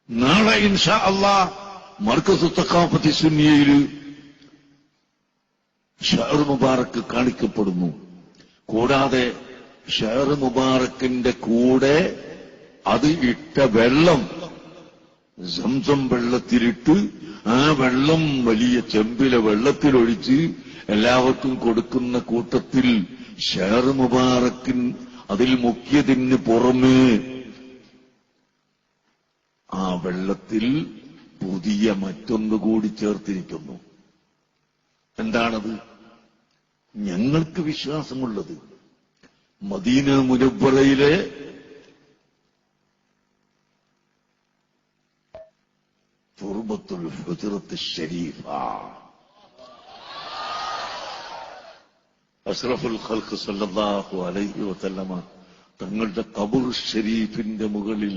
നാളെ ഇൻഷാ അല്ലാഹ് മർക്കസ് തഖാഫത്തി സുന്നിയയിൽ ഷഹർ മുബാറക്ക് കാണിക്കപ്പെടുന്നു. കൂടാതെ ഷഹർ മുബാറക്കിന്റെ കൂടെ അത് ഇട്ട വെള്ളം സംസം വെള്ളത്തിലിട്ട് ആ വെള്ളം വലിയ ചെമ്പിലെ വെള്ളത്തിലൊഴിച്ച് എല്ലാവർക്കും കൊടുക്കുന്ന കൂട്ടത്തിൽ ഷഹർ മുബാറക്കിൻ അതിൽ മുക്കിയതിന് പുറമേ ആ വെള്ളത്തിൽ പുതിയ മറ്റൊന്നുകൂടി ചേർത്തിരിക്കുന്നു. എന്താണത്? ഞങ്ങൾക്ക് വിശ്വാസമുള്ളത് മദീന മുനവ്വറയിലെ തുർബത്തുൽ ഹുജ്റത്ത് ശരീഫ അഷ്റഫുൽ ഖൽഖ് സല്ലല്ലാഹു അലൈഹി വസല്ലമ തങ്ങളുടെ ഖബർ ഷരീഫിന്റെ മുകളിൽ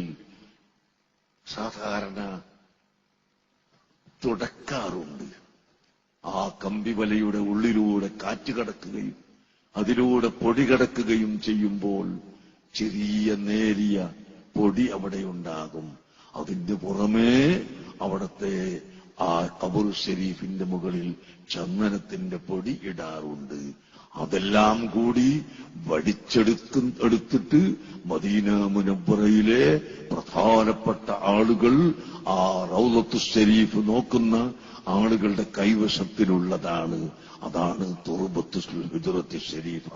സാധാരണ തുടക്കാറുണ്ട്. ആ കമ്പിവലയുടെ ഉള്ളിലൂടെ കാറ്റ് കടക്കുകയും അതിലൂടെ പൊടി കടക്കുകയും ചെയ്യുമ്പോൾ ചെറിയ നേരിയ പൊടി അവിടെയുണ്ടാകും. അതിന്റെ പുറമേ അവിടത്തെ ആ ഖബർ ഷരീഫിന്റെ മുകളിൽ ചന്ദനത്തിന്റെ പൊടി ഇടാറുണ്ട്. അതെല്ലാം കൂടി വടിച്ചെടുത്തിട്ട് മദീന മുനവ്വറയിലെ പ്രധാനപ്പെട്ട ആളുകൾ ആ റൗളത്തു ഷരീഫ് നോക്കുന്ന ആളുകളുടെ കൈവശത്തിലുള്ളതാണ്. അതാണ് തുർബത്തുൽ ഹുജ്റത്ത് ശരീഫ.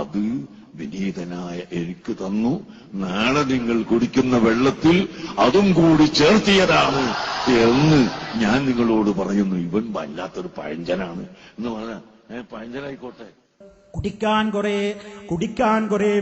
അത് വിനീതനായ എനിക്ക് തന്നു. നാളെ നിങ്ങൾ കുടിക്കുന്ന വെള്ളത്തിൽ അതും കൂടി ചേർത്തിയതാണ് എന്ന് ഞാൻ നിങ്ങളോട് പറയുന്നു. ഇവൻ വല്ലാത്തൊരു പഴഞ്ചനാണ് എന്ന് പറഞ്ഞാൽ പഴഞ്ചനായിക്കോട്ടെ. കുടിക്കാൻ കുറെ